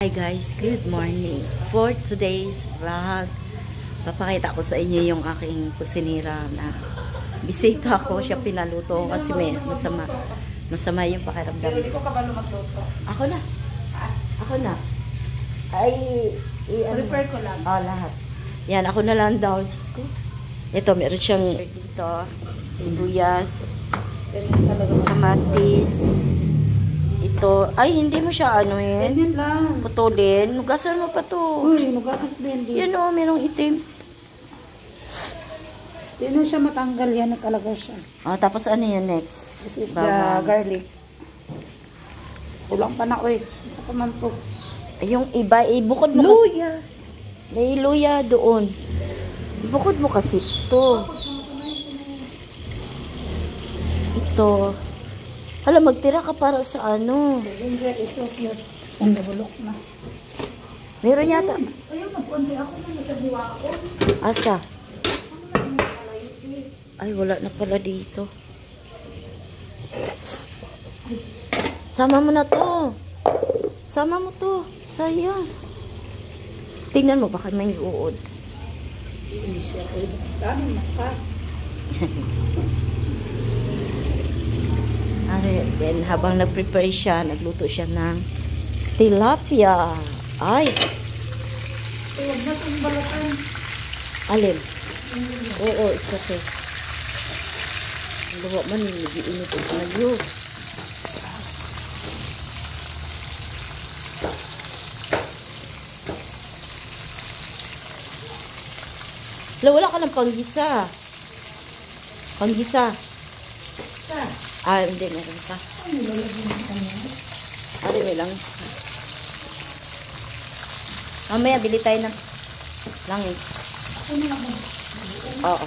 Hi guys, good morning. For today's vlog, papakita ko sa inyo yung aking kusinira na bisita ko. Siya pinaluto kasi may masama yung pakiramdam. Hindi ko ka ba magluto? Ako na. Ako na. Ay, Prepare ko lang. lahat. Yan, ako na lang daw. Diyos ko. Ito, meron siyang dito, sibuyas, kamatis. Ito, ay hindi mo siya Ganyan lang. putulin. Nugasan mo pa to. Uy, nugasan ko yan din. Yan o, merong itim. Hindi na siya matanggal yan. Nagkalaga siya. Tapos ano yan next? This is the garlic. Kulang pa na ko eh. Sa paman to. Yung iba, ibukod mo Luya! kasi. May luya doon. Ibukod mo kasi ito. Ito. Hala, magtira ka para sa ano. The ginger is so cute. Ang nabulok na. Meron yata. Ayun, magpunti ako na sa buwa ko. Asa? Ay, wala na pala dito. Sama mo na to. Sama mo to. Sayang. Tingnan mo, baka may uod. Hindi siya. Dami na ka. Then, habang nag-prepare siya, nagluto siya ng tilapia. Ay! Huwag na itong balatan. Alin? Oo, it's okay. Ang lawa man, nag-iinit ang tayo. Wala ka ng panggisa. Panggisa. Sa? Hindi, meron ka. May langis ka. Mamaya, bili tayo ng langis. Oo.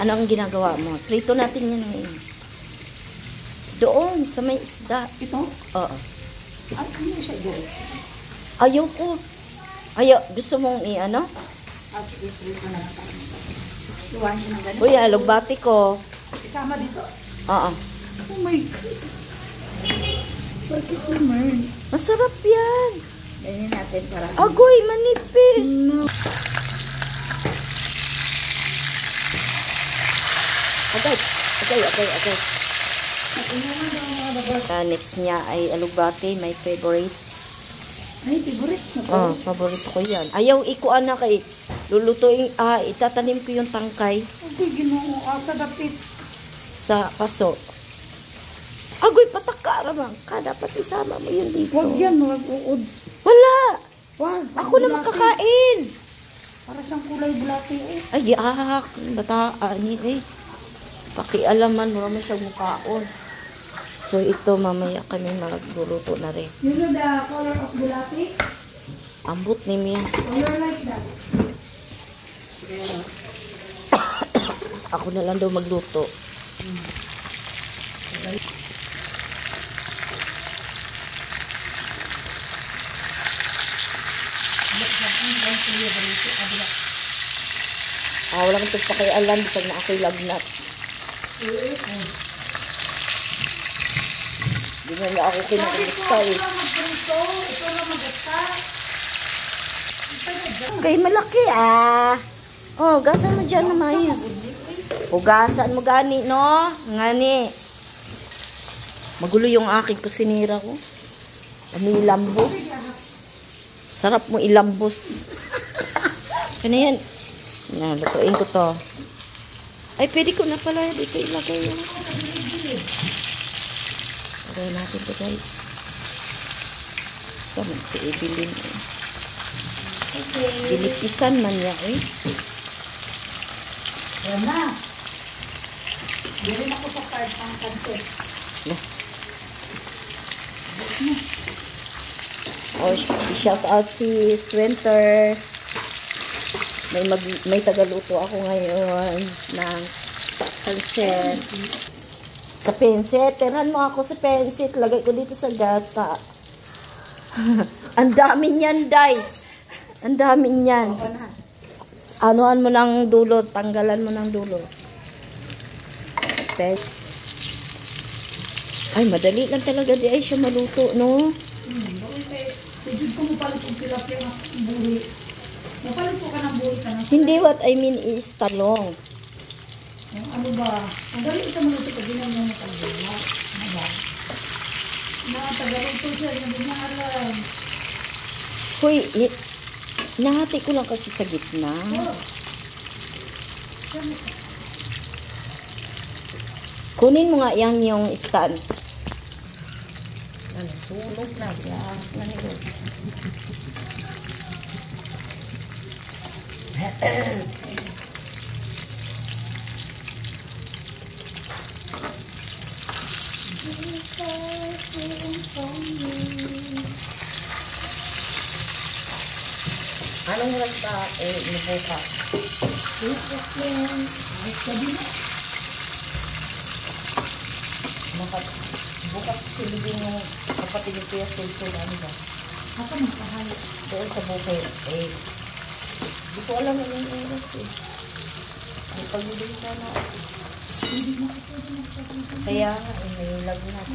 Ano ang ginagawa mo? Prito natin yan ngayon. Doon, sa may isda. Ito? Oo. At ano siya doon? Ayaw ko. Ayaw. Gusto mong i-ano? Sige, prito na lang. Iwan siya ng ganun. Uy, alugbati ko. Isama dito. Oo. Oh my God. Bakit naman? Masarap yan. Ganyan natin para. Agoy, manipis. No. Agad. Next niya ay alugbati. My favorites. Ay, favorite na po. Favorite ko yan. Ayaw ikuan na kay lulutuin. Itatanim ko yung tangkay Okay, ginoo ka sa dapit. sa paso. Agoy, patakaraman ka. Dapat isama mo yun dito. Huwag yan, huwag uod. Wala. Wag. Ako na makakain. Para siyang kulay bulati eh. Ay, bataan niya eh. Pakialaman mo naman siyang mukhaon. So, ito mamaya kami magluluto na rin. You know the color of bulati? Ambot ni Mia. Color like that. Ako na lang daw magluto. Wala kang pakialam pag na ako'y lagnat. Hindi na niya ako kinakumusta eh. Ito na mag-ata. Okay, malaki gasan mo dyan na mayos. Hugasan mo gani, no? Ngani. Magulo yung aking kusinira ko. Ano ilambos? Sarap mo ilambos. Ano yan? Lutuin ko to. Ay, pwede ko na pala dito ilagay yan. Lagay natin to, guys. Tama si Evelyn. Dilipisan man niya, eh. Yan na. Diyan ako sa card pang kanset. Shout out si Swinter. May tagaluto ako ngayon ng pansit. Sa pensit. Tirahan mo ako sa pensit. Lagay ko dito sa gata. Ang dami niyan, Day. Ang dami niyan. Anuhan mo ng dulo. Tanggalan mo ng dulo. Ay, madali lang talaga di ay siya maluto, no? Ujud ko mo palit yung tilapia ng buhi. Mapalit ko ka ng buhi ka na. Hindi, what I mean is talong. Ano ba? Ang galing sa mga ito, ginang mo na talong. Ano ba? Tagalog to siya, hindi niya alam. Hoy, nahati ko lang kasi sa gitna. Oh. Kunin mo nga yan yung stand. Ano, sunog na. Yan, nanilo. Anong oras pa inubuka? Bukas silibin yung kapatid yung Kuya Sulsul, ano ba? Ako magkahalo. Doon sa bukay, di ko alam anong oras eh. May pagbibig sana ako. Kaya nga, may lagnat.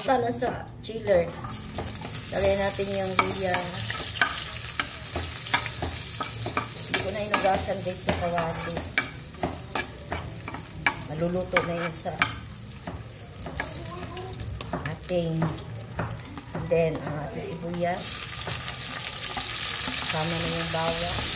Tala sa chiller. Lagay natin yung luya. Hindi ko na inugasan guys sa kawali. Maluluto na yun sa ating, and then ang ating sibuyas. Sama na yung bawang.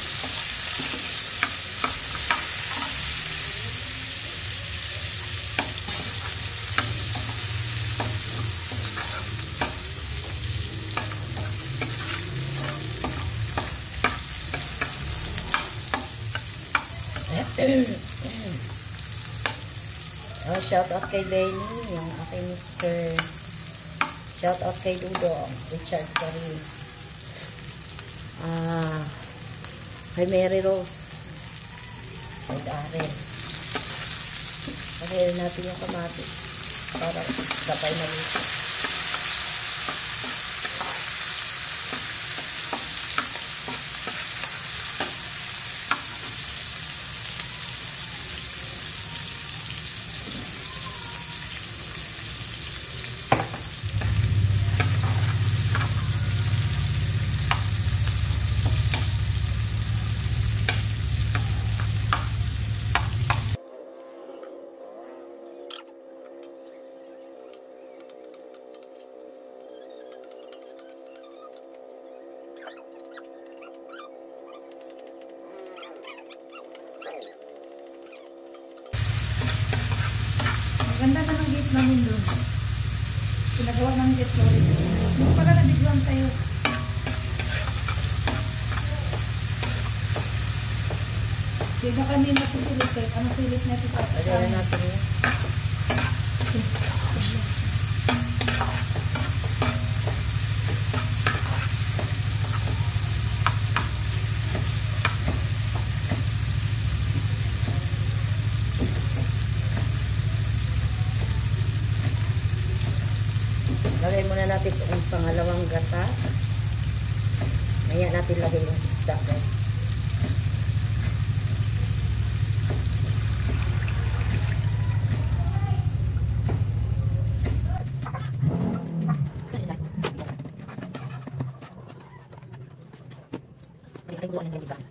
Shout out kay Benny, yung aking Mr. Shout out kay Dudong, Richard Karin. Kay Mary Rose. Kay Darren. Lagyan natin yung kamatis para sabay na luto. Ganda na ng gate namin doon. Pinagawa ng gate namin. Nung pala nabigwan tayo. Di ba kami nasusulit kayo? Ano sulit na ito? Lagyan natin yun. Lagay muna natin ang pangalawang gata. Ngayon natin lagay yung isda, guys.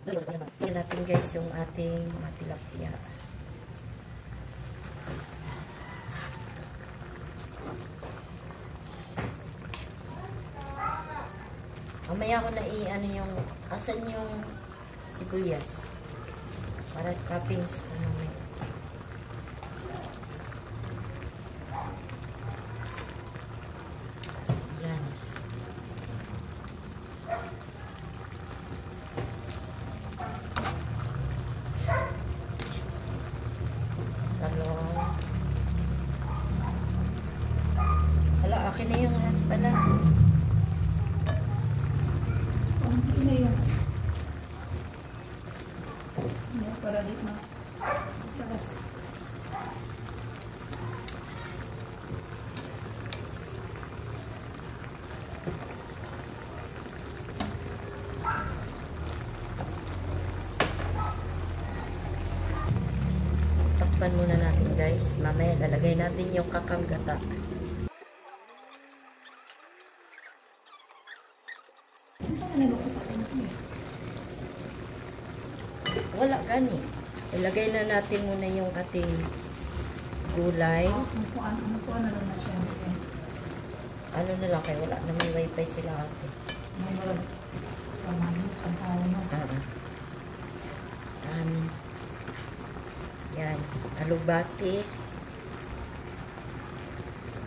Lagyan natin guys yung ating tilapia. Mamaya ko na i-ano yung, asan yung sibuyas. Para cuppings ko naman. Akin na yung ano pala. Ang ina yun. Para di ma. Tapos. Takpan muna natin guys. Mamaya lalagay natin yung kakanggata. Wala gani. Ilagay na natin muna yung ating gulay. Ano na lang na siya. Ano na lang kayo, wala naman wifi sila ate. Yan, alubati.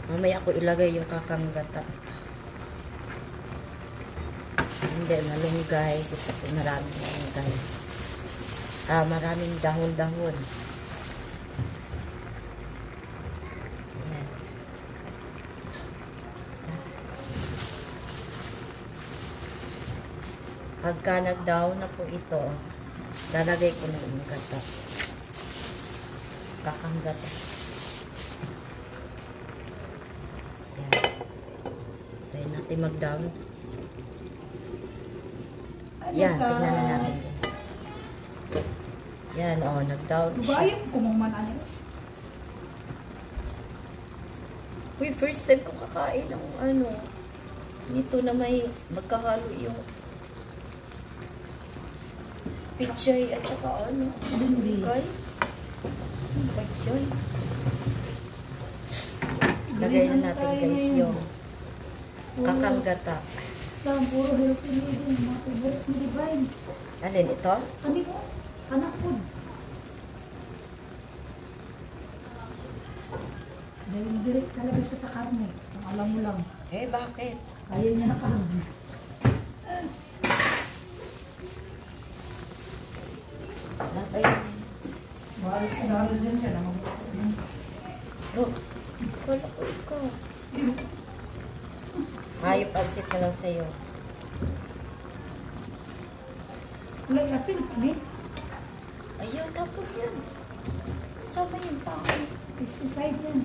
Mamaya ako ilagay yung kakanggata. Hindi, malunggay. Gusto ko maraming malunggay. Maraming dahon-dahon. Yan. Pagka nag-down na po ito, lalagay ko na yung gata. Kakanggata. Yan. Try natin mag-down. Yan, tingnan na natin guys. Yan, nag-down siya. Bayan ko mong manali. Uy, first time ko kakain ng nito na may magkahalo yung pichay at saka malunggay. Ano ba yun? Lagay na natin guys yung kakanggata. Lang, puro healthy living. Mga favorite ni Divine. Alin ito? Kami ko, anak food. Dahil direct talaga siya sa karne. Ang alam mo lang. Bakit? Ayaw niya na karne. Lapay. Mahal sa lalo dyan siya. Wala ko ikaw. Yung pansit na lang sa'yo. Wala yapin kami. Ayaw, tapos yan. Sama yung pangit. Pesticide yan.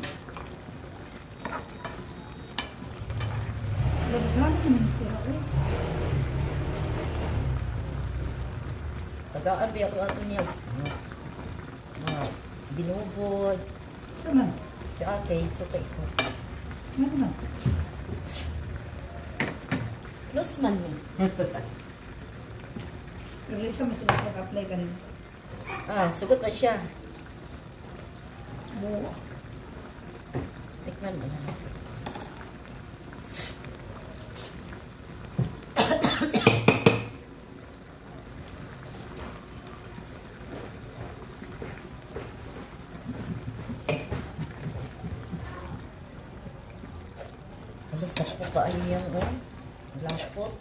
Lagyan naman siya. Pag-aabi ako ato niya. Binubod. Saan? Si ate, suka ito. Ano na? Close man mo. Pero siya mas nag-apply ka rin. Sugot man siya. Buo. Tikman mo na. Alas ako kaayo yung lapot.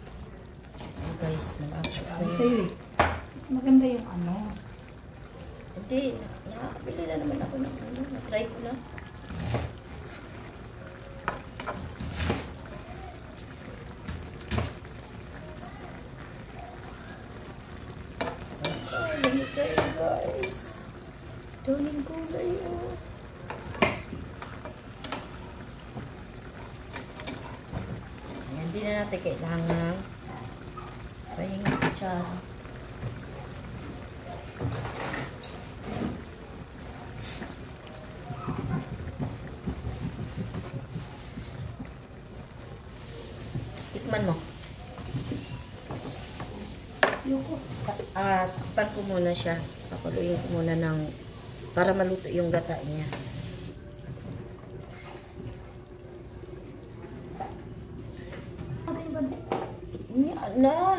Guys, malapot Sabi na sa'yo yun. mas maganda yung Hindi, nakakabili na naman ako ng na-try ko na. Lamig kayo guys. Daming gulay Hindi na natin kailangan pahingin kutsara. Tikman mo. Takpan ko muna siya. Pakuluin ko muna para maluto yung gata niya. Na.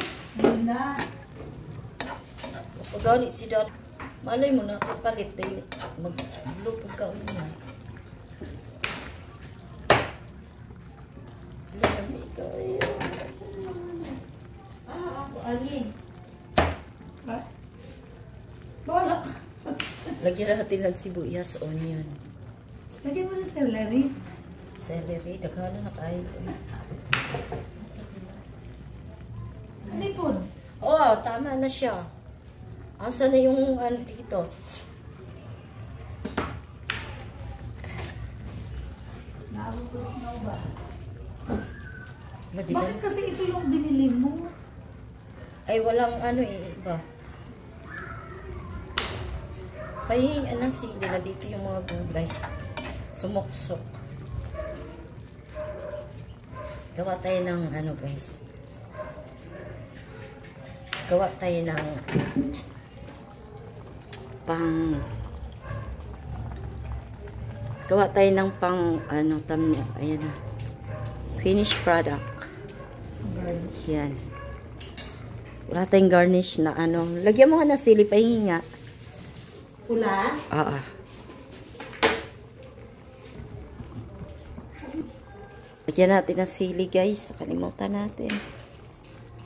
Pagani si Dad. Malay mo na kapalit tayo. Maglupog ka ulit na. Lamig kayo. Ako alin. Ha? Wala. Lagyan natin ng sibuyas, onion. Lagyan mo na celery. Celery, daghan na kayo. Ano po? Oh, tama na siya. Asa na yung ano dito? Naubos na ba? Madilim. Bakit kasi ito yung binili mo? Ay, walang ano iba. Ay, anong sili na dito yung mga gulay. Sumuksok. Gawa tayo ng ano guys. Gawa tayo ng gawa tayo ng ano thumbnail. Ayan na. Finished product. Yan. Wala tayong garnish na ano. Lagyan mo nga na sili, pahinga. Pula? Oo. Lagyan natin ng sili guys. Kalimutan natin.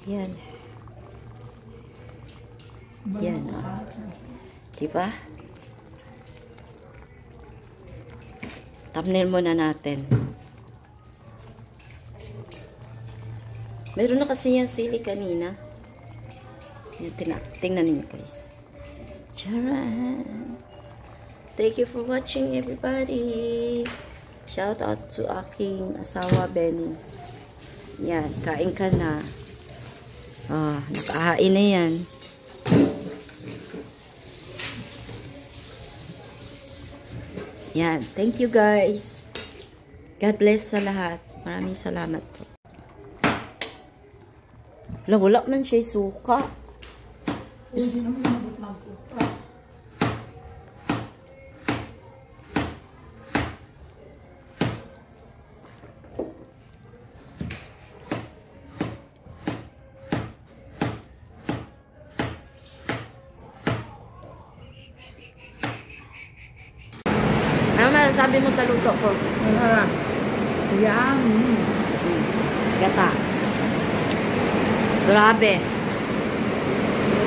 Yan. Yan. Diba? Thumbnail muna natin. Meron na kasi yan sili kanina. Yan, tingnan niyo guys. Charan! Thank you for watching everybody. Shout out to aking asawa Benny. Yan, kain ka na. Nakahain na yan. Yan, thank you guys. God bless sa lahat. Maraming salamat po. Wala man siya suka. Hindi naman nabot lang po. Ano masasabi mo sa luto ko? Yan. Gata. Grabe.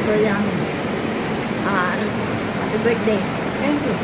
Super yummy. Happy birthday. Thank you.